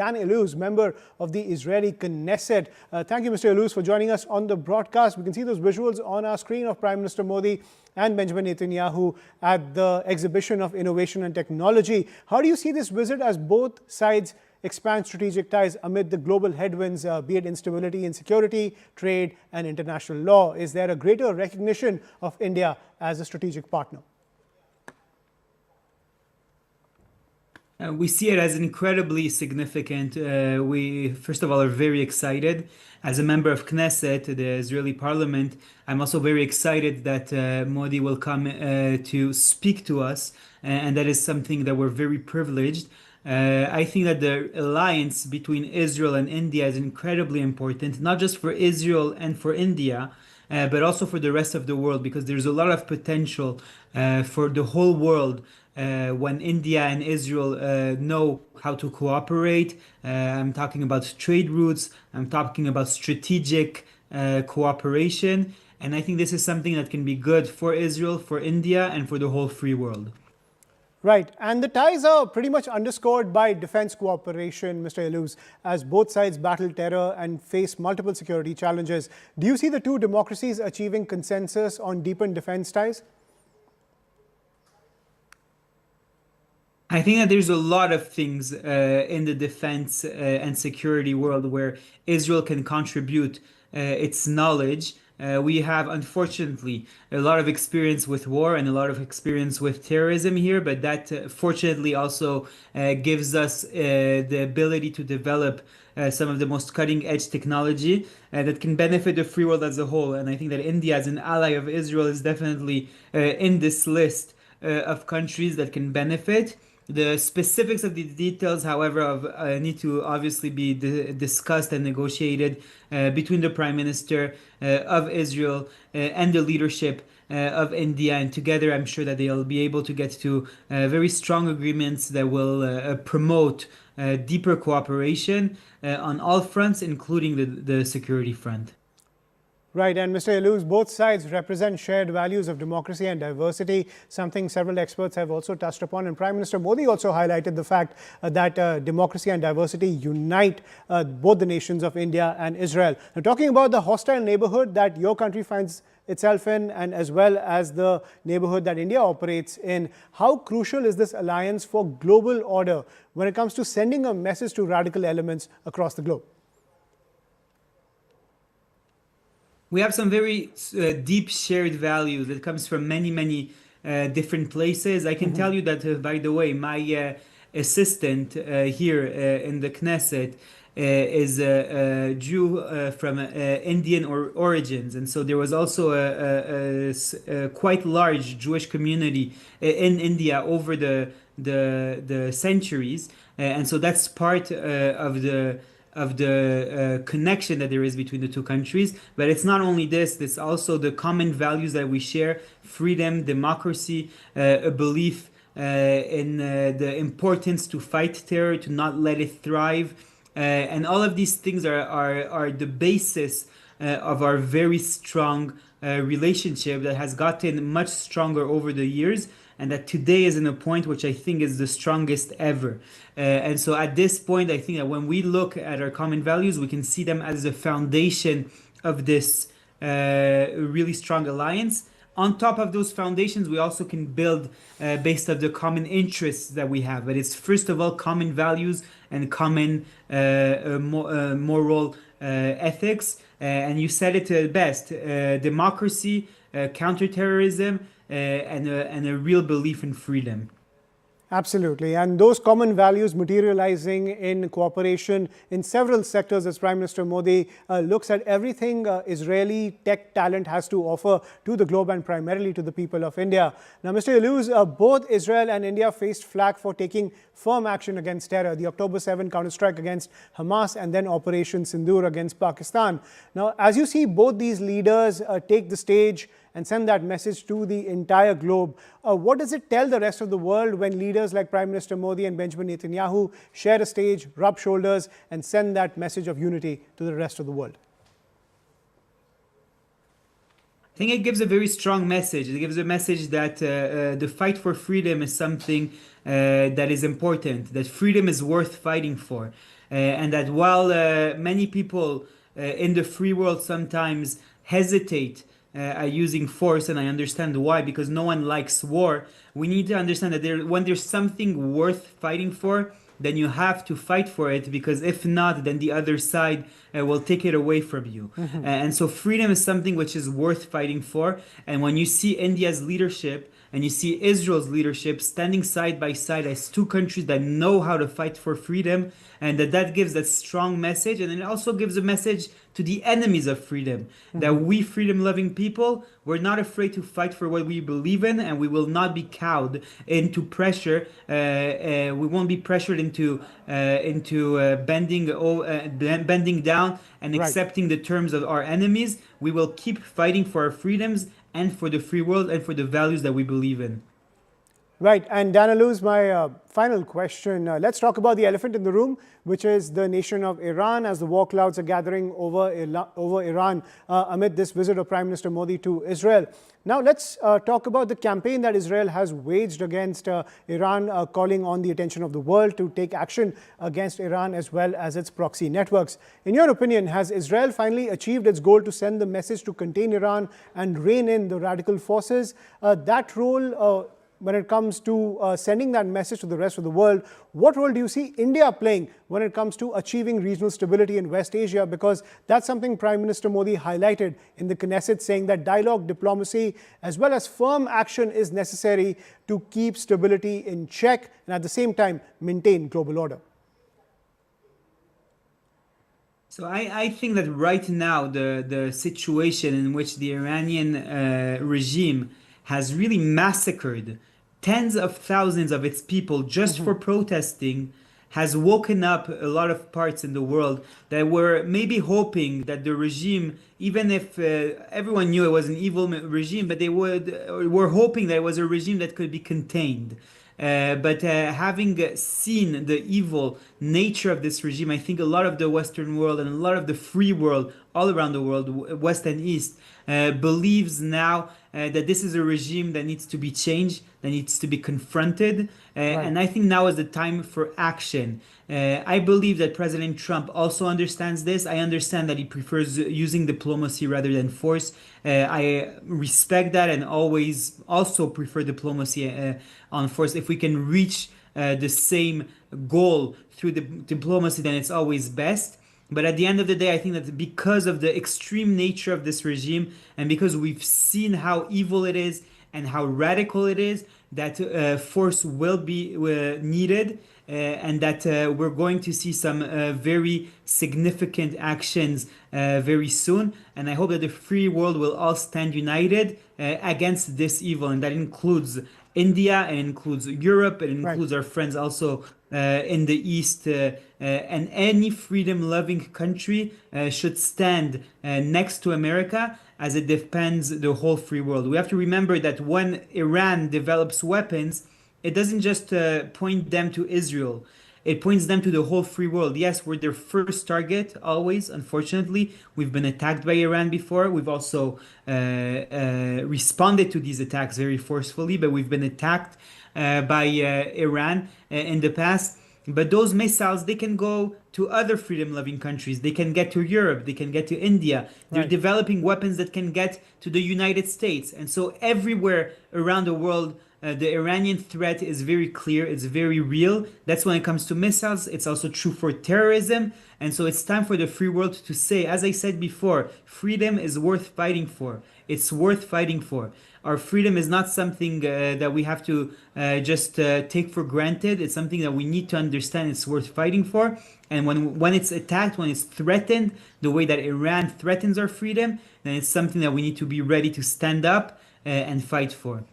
Dillouz, member of the Israeli Knesset. Thank you, Mr. Dillouz, for joining us on the broadcast. We can see those visuals on our screen of Prime Minister Modi and Benjamin Netanyahu at the exhibition of innovation and technology. How do you see this visit as both sides expand strategic ties amid the global headwinds, be it instability in security, trade, and international law? Is there a greater recognition of India as a strategic partner? We see it as incredibly significant. We, first of all, are very excited. As a member of Knesset, the Israeli parliament, I'm also very excited that Modi will come to speak to us, and that is something that we're very privileged. I think that the alliance between Israel and India is incredibly important, not just for Israel and for India, but also for the rest of the world, because there's a lot of potential for the whole world when India and Israel know how to cooperate. I'm talking about trade routes, I'm talking about strategic cooperation, and I think this is something that can be good for Israel, for India, and for the whole free world. Right, and the ties are pretty much underscored by defense cooperation, Mr. Dillouz, as both sides battle terror and face multiple security challenges. Do you see the two democracies achieving consensus on deepened defense ties? I think that there's a lot of things in the defense and security world where Israel can contribute its knowledge. We have, unfortunately, a lot of experience with war and a lot of experience with terrorism here, but that fortunately also gives us the ability to develop some of the most cutting-edge technology that can benefit the free world as a whole. And I think that India, as an ally of Israel, is definitely in this list of countries that can benefit. The specifics of the details, however, need to obviously be discussed and negotiated between the Prime Minister of Israel and the leadership of India. And together, I'm sure that they'll be able to get to very strong agreements that will promote deeper cooperation on all fronts, including the security front. Right, and Mr. Dillouz, both sides represent shared values of democracy and diversity, something several experts have also touched upon. And Prime Minister Modi also highlighted the fact that democracy and diversity unite both the nations of India and Israel. Now, talking about the hostile neighborhood that your country finds itself in, and as well as the neighborhood that India operates in, how crucial is this alliance for global order when it comes to sending a message to radical elements across the globe? We have some very deep shared values that comes from many different places. I can tell you that, by the way, my assistant here in the Knesset is a Jew from Indian origins. And so there was also a quite large Jewish community in India over the centuries. And so that's part of the connection that there is between the two countries. But it's not only this, it's also the common values that we share: freedom, democracy, a belief in the importance to fight terror, to not let it thrive. And all of these things are the basis of our very strong relationship that has gotten much stronger over the years, and that today is in a point which I think is the strongest ever. And so at this point, I think that when we look at our common values, we can see them as the foundation of this really strong alliance. On top of those foundations, we also can build based on the common interests that we have. But it's first of all common values and common moral ethics. And you said it best: democracy, counterterrorism, and a real belief in freedom. Absolutely, and those common values materializing in cooperation in several sectors as Prime Minister Modi looks at everything Israeli tech talent has to offer to the globe and primarily to the people of India. Now, Mr. Dillouz, both Israel and India faced flack for taking firm action against terror, the October 7 counterstrike against Hamas and then Operation Sindoor against Pakistan. Now, as you see both these leaders take the stage and send that message to the entire globe, what does it tell the rest of the world when leaders like Prime Minister Modi and Benjamin Netanyahu share a stage, rub shoulders, and send that message of unity to the rest of the world? I think it gives a very strong message. It gives a message that the fight for freedom is something that is important, that freedom is worth fighting for. and that while many people in the free world sometimes hesitate using force, and I understand why, because no one likes war. We need to understand that when there's something worth fighting for, then you have to fight for it, because if not, then the other side will take it away from you. And so freedom is something which is worth fighting for. And when you see India's leadership and you see Israel's leadership standing side by side as two countries that know how to fight for freedom, and that gives that strong message, and it also gives a message to the enemies of freedom, that we freedom-loving people, we're not afraid to fight for what we believe in, and we will not be cowed into pressure. We won't be pressured into bending down and Right. accepting the terms of our enemies. We will keep fighting for our freedoms and for the free world and for the values that we believe in. Right. And Dillouz, my final question. Let's talk about the elephant in the room, which is the nation of Iran, as the war clouds are gathering over Iran amid this visit of Prime Minister Modi to Israel. Now, let's talk about the campaign that Israel has waged against Iran, calling on the attention of the world to take action against Iran as well as its proxy networks. In your opinion, has Israel finally achieved its goal to send the message to contain Iran and rein in the radical forces? That role, when it comes to sending that message to the rest of the world, what role do you see India playing when it comes to achieving regional stability in West Asia? Because that's something Prime Minister Modi highlighted in the Knesset, saying that dialogue, diplomacy, as well as firm action is necessary to keep stability in check and at the same time maintain global order. So I think that right now the situation in which the Iranian regime has really massacred tens of thousands of its people just for protesting has woken up a lot of parts in the world that were maybe hoping that the regime, even if everyone knew it was an evil regime, but they were hoping that it was a regime that could be contained. But having seen the evil nature of this regime, I think a lot of the Western world and a lot of the free world all around the world, West and East, believes now that this is a regime that needs to be changed, that needs to be confronted. And I think now is the time for action. I believe that President Trump also understands this. I understand that he prefers using diplomacy rather than force. I respect that and always also prefer diplomacy on force. If we can reach the same goal through the diplomacy, then it's always best. But at the end of the day, I think that because of the extreme nature of this regime and because we've seen how evil it is and how radical it is, that force will be needed, and that we're going to see some very significant actions very soon. And I hope that the free world will all stand united against this evil, and that includes India, it includes Europe, it includes our friends also in the East, and any freedom-loving country should stand next to America, as it defends the whole free world. We have to remember that when Iran develops weapons, it doesn't just point them to Israel. It points them to the whole free world. Yes, we're their first target, always, unfortunately. We've been attacked by Iran before. We've also responded to these attacks very forcefully, but we've been attacked by Iran in the past. But those missiles, they can go to other freedom-loving countries. They can get to Europe. They can get to India. They're developing weapons that can get to the United States. And so everywhere around the world, the Iranian threat is very clear. It's very real. That's when it comes to missiles. It's also true for terrorism. And so it's time for the free world to say, as I said before, freedom is worth fighting for. It's worth fighting for. Our freedom is not something that we have to just take for granted. It's something that we need to understand it's worth fighting for. And when it's attacked, when it's threatened, the way that Iran threatens our freedom, then it's something that we need to be ready to stand up and fight for.